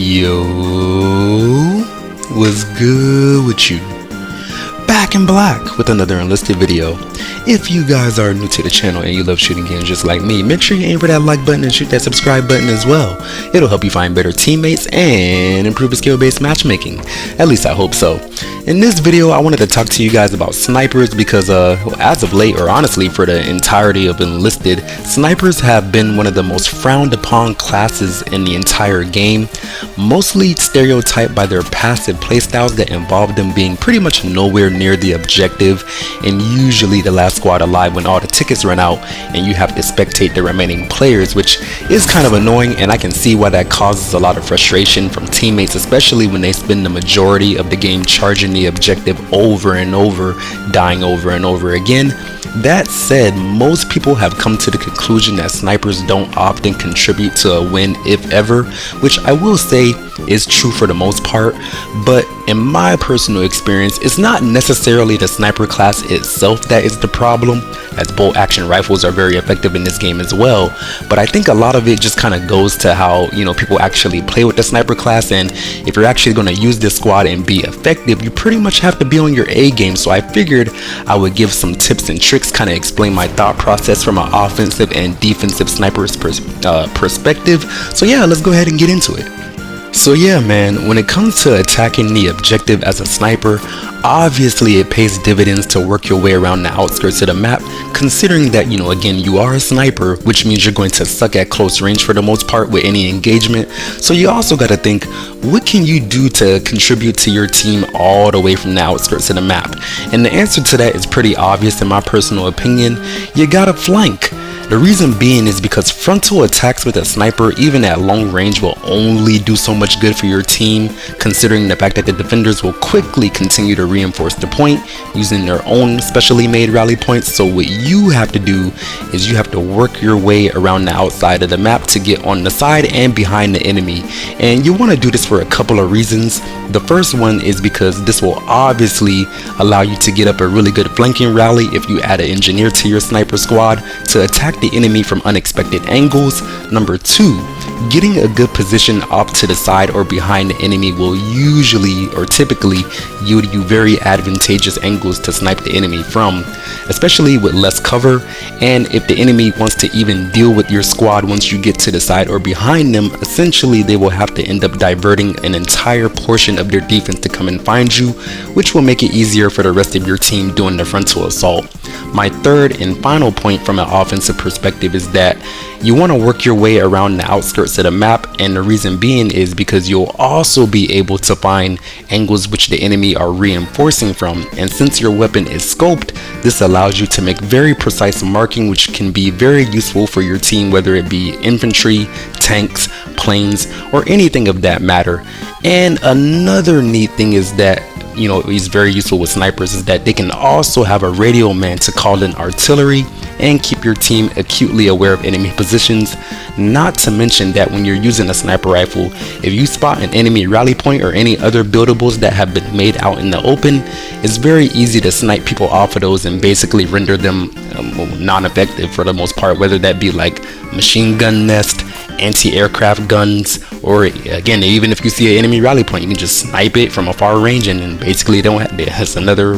Yo, what's good with you? Back in black with another Enlisted video. If you guys are new to the channel and you love shooting games just like me, make sure you aim for that like button and shoot that subscribe button as well. It'll help you find better teammates and improve your skill-based matchmaking. At least I hope so. In this video, I wanted to talk to you guys about snipers because as of late, or honestly for the entirety of Enlisted, snipers have been one of the most frowned upon classes in the entire game, mostly stereotyped by their passive playstyles that involve them being pretty much nowhere near the objective and usually the last squad alive when all the tickets run out and you have to spectate the remaining players, which is kind of annoying, and I can see why that causes a lot of frustration from teammates, especially when they spend the majority of the game charging the objective over and over, dying over and over again. That said, most people have come to the conclusion that snipers don't often contribute to a win, if ever, which I will say is true for the most part, but in my personal experience, it's not necessarily the sniper class itself that is the problem, as bolt action rifles are very effective in this game as well, but I think a lot of it just kind of goes to how, people actually play with the sniper class, and if you're actually going to use this squad and be effective, you pretty much have to be on your A game. So I figured I would give some tips and tricks, kind of explain my thought process from an offensive and defensive sniper's perspective. So yeah, let's go ahead and get into it. So yeah, man, when it comes to attacking the objective as a sniper, obviously it pays dividends to work your way around the outskirts of the map, considering that, again, you are a sniper, which means you're going to suck at close range for the most part with any engagement. So you also got to think, what can you do to contribute to your team all the way from the outskirts of the map? And the answer to that is pretty obvious in my personal opinion. You gotta flank. The reason being is because frontal attacks with a sniper, even at long range, will only do so much good for your team, considering the fact that the defenders will quickly continue to reinforce the point using their own specially made rally points. So what you have to do is you have to work your way around the outside of the map to get on the side and behind the enemy. And you want to do this for a couple of reasons. The first one is because this will obviously allow you to get up a really good flanking rally if you add an engineer to your sniper squad to attack the enemy from unexpected angles. Number two, getting a good position off to the side or behind the enemy will usually or typically yield you very advantageous angles to snipe the enemy from, especially with less cover. And if the enemy wants to even deal with your squad once you get to the side or behind them, essentially they will have to end up diverting an entire portion of their defense to come and find you, which will make it easier for the rest of your team doing the frontal assault. My third and final point from an offensive perspective is that you want to work your way around the outskirts of the map, and the reason being is because you'll also be able to find angles which the enemy are reinforcing from, and since your weapon is scoped, this allows you to make very precise marking, which can be very useful for your team, whether it be infantry, tanks, planes, or anything of that matter. And another neat thing is that is very useful with snipers is that they can also have a radio man to call in artillery and keep your team acutely aware of enemy positions. Not to mention that when you're using a sniper rifle, if you spot an enemy rally point or any other buildables that have been made out in the open, it's very easy to snipe people off of those and basically render them non-effective for the most part, whether that be like machine gun nest, anti-aircraft guns, or again, even if you see an enemy rally point, you can just snipe it from a far range and then basically there's another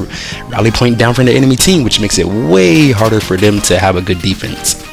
rally point down from the enemy team, which makes it way harder for them to have a good defense.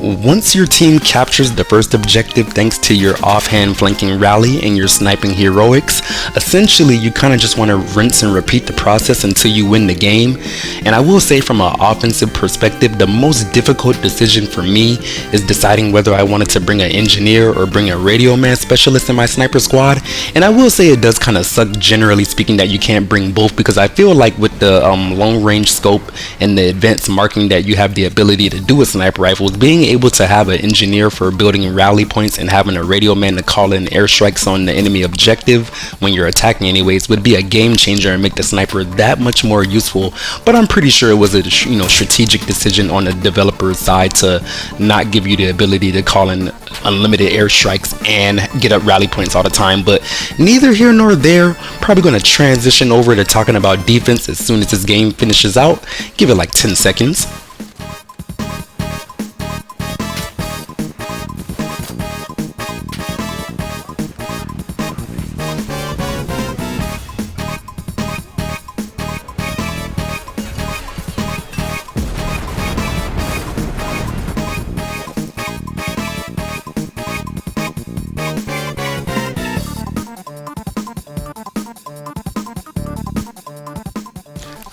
Once your team captures the first objective thanks to your offhand flanking rally and your sniping heroics, essentially you kind of just want to rinse and repeat the process until you win the game. And I will say, from an offensive perspective, the most difficult decision for me is deciding whether I wanted to bring an engineer or bring a radio man specialist in my sniper squad. And I will say it does kind of suck, generally speaking, that you can't bring both, because I feel like with the long range scope and the advanced marking that you have the ability to do with sniper rifles, being able to have an engineer for building rally points and having a radio man to call in airstrikes on the enemy objective when you're attacking anyways would be a game changer and make the sniper that much more useful. But I'm pretty sure it was a strategic decision on the developer's side to not give you the ability to call in unlimited airstrikes and get up rally points all the time. But neither here nor there. Probably going to transition over to talking about defense as soon as this game finishes out. Give it like 10 seconds.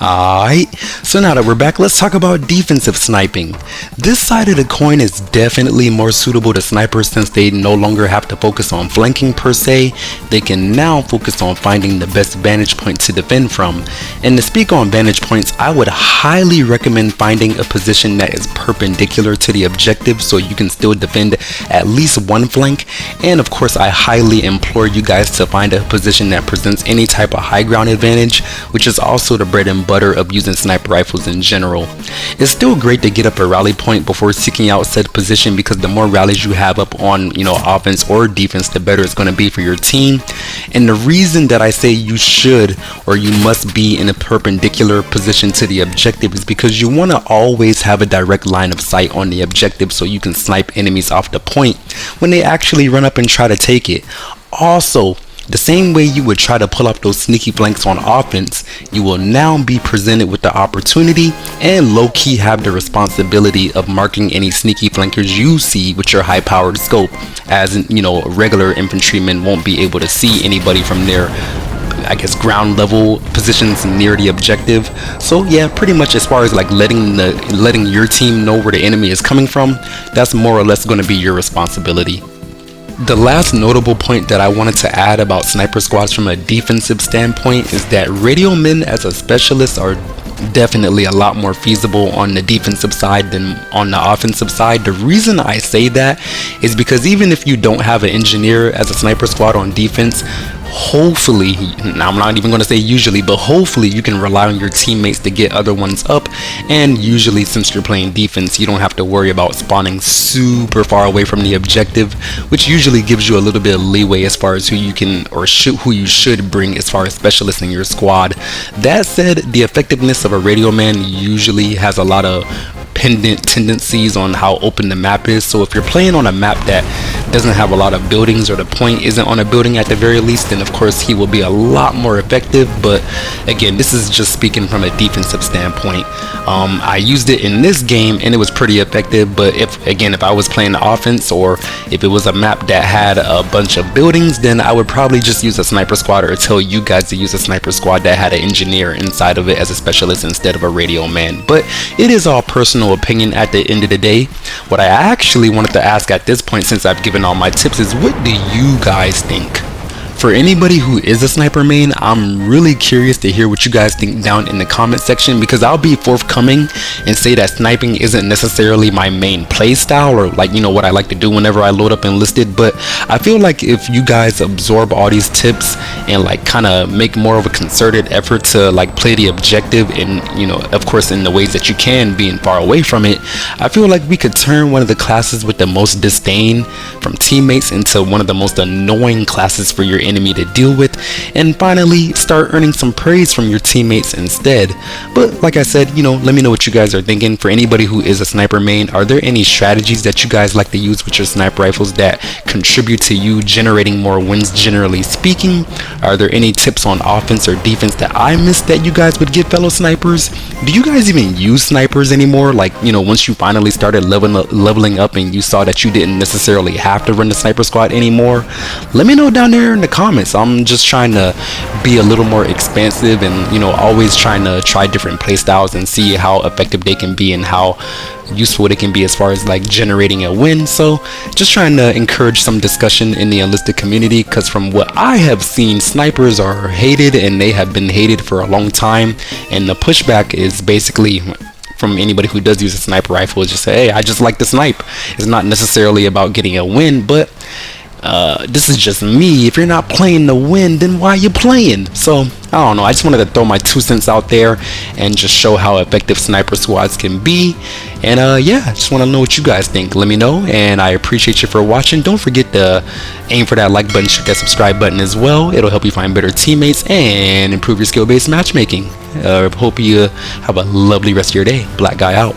Alright, so now that we're back, let's talk about defensive sniping. This side of the coin is definitely more suitable to snipers since they no longer have to focus on flanking per se. They can now focus on finding the best vantage point to defend from. And to speak on vantage points, I would highly recommend finding a position that is perpendicular to the objective so you can still defend at least one flank. And of course, I highly implore you guys to find a position that presents any type of high ground advantage, which is also the bread and butter of using sniper rifles in general. It's still great to get up a rally point before seeking out said position, because the more rallies you have up on offense or defense, the better it's going to be for your team. And the reason that I say you should or you must be in a perpendicular position to the objective is because you want to always have a direct line of sight on the objective so you can snipe enemies off the point when they actually run up and try to take it. Also, the same way you would try to pull up those sneaky flanks on offense, you will now be presented with the opportunity and low-key have the responsibility of marking any sneaky flankers you see with your high-powered scope, as regular infantrymen won't be able to see anybody from their ground level positions near the objective. So yeah, pretty much as far as like letting your team know where the enemy is coming from, that's more or less going to be your responsibility. The last notable point that I wanted to add about sniper squads from a defensive standpoint is that radio men as a specialist are definitely a lot more feasible on the defensive side than on the offensive side. The reason I say that is because even if you don't have an engineer as a sniper squad on defense, hopefully, now I'm not even going to say usually, but hopefully you can rely on your teammates to get other ones up. And usually, since you're playing defense, you don't have to worry about spawning super far away from the objective, which usually gives you a little bit of leeway as far as who you can or who you should bring as far as specialists in your squad. That said, the effectiveness of a radio man usually has a lot of pendant tendencies on how open the map is. So if you're playing on a map that doesn't have a lot of buildings, or the point isn't on a building at the very least, then of course he will be a lot more effective. But again, this is just speaking from a defensive standpoint. I used it in this game and it was pretty effective, but if I was playing the offense, or if it was a map that had a bunch of buildings, then I would probably just use a sniper squad, or tell you guys to use a sniper squad that had an engineer inside of it as a specialist instead of a radio man. But it is all personal opinion at the end of the day. What I actually wanted to ask at this point, since I've given all my tips, is what do you guys think? For anybody who is a sniper main, I'm really curious to hear what you guys think down in the comment section, because I'll be forthcoming and say that sniping isn't necessarily my main play style, or what I like to do whenever I load up Enlisted. But I feel like if you guys absorb all these tips and kind of make more of a concerted effort to play the objective, and of course in the ways that you can, being far away from it, I feel like we could turn one of the classes with the most disdain from teammates into one of the most annoying classes for your enemy to deal with, and finally start earning some praise from your teammates instead. But like I said, let me know what you guys are thinking. For anybody who is a sniper main, are there any strategies that you guys like to use with your sniper rifles that contribute to you generating more wins, generally speaking? Are there any tips on offense or defense that I missed that you guys would give fellow snipers? Do you guys even use snipers anymore? Once you finally started leveling up and you saw that you didn't necessarily have to run the sniper squad anymore? Let me know down there in the comments. I'm just trying to be a little more expansive, and always trying to try different play styles and see how effective they can be and how useful they can be as far as generating a win. So just trying to encourage some discussion in the Enlisted community, because from what I have seen, snipers are hated, and they have been hated for a long time. And the pushback is basically from anybody who does use a sniper rifle is just say, hey, I just like to snipe. It's not necessarily about getting a win, but this is just me. If you're not playing to win, then why are you playing? So I don't know, I just wanted to throw my 2 cents out there and just show how effective sniper squads can be. And yeah, I just want to know what you guys think. Let me know, and I appreciate you for watching. Don't forget to aim for that like button, shoot that subscribe button as well. It'll help you find better teammates and improve your skill-based matchmaking. Hope you have a lovely rest of your day. Black Guy out.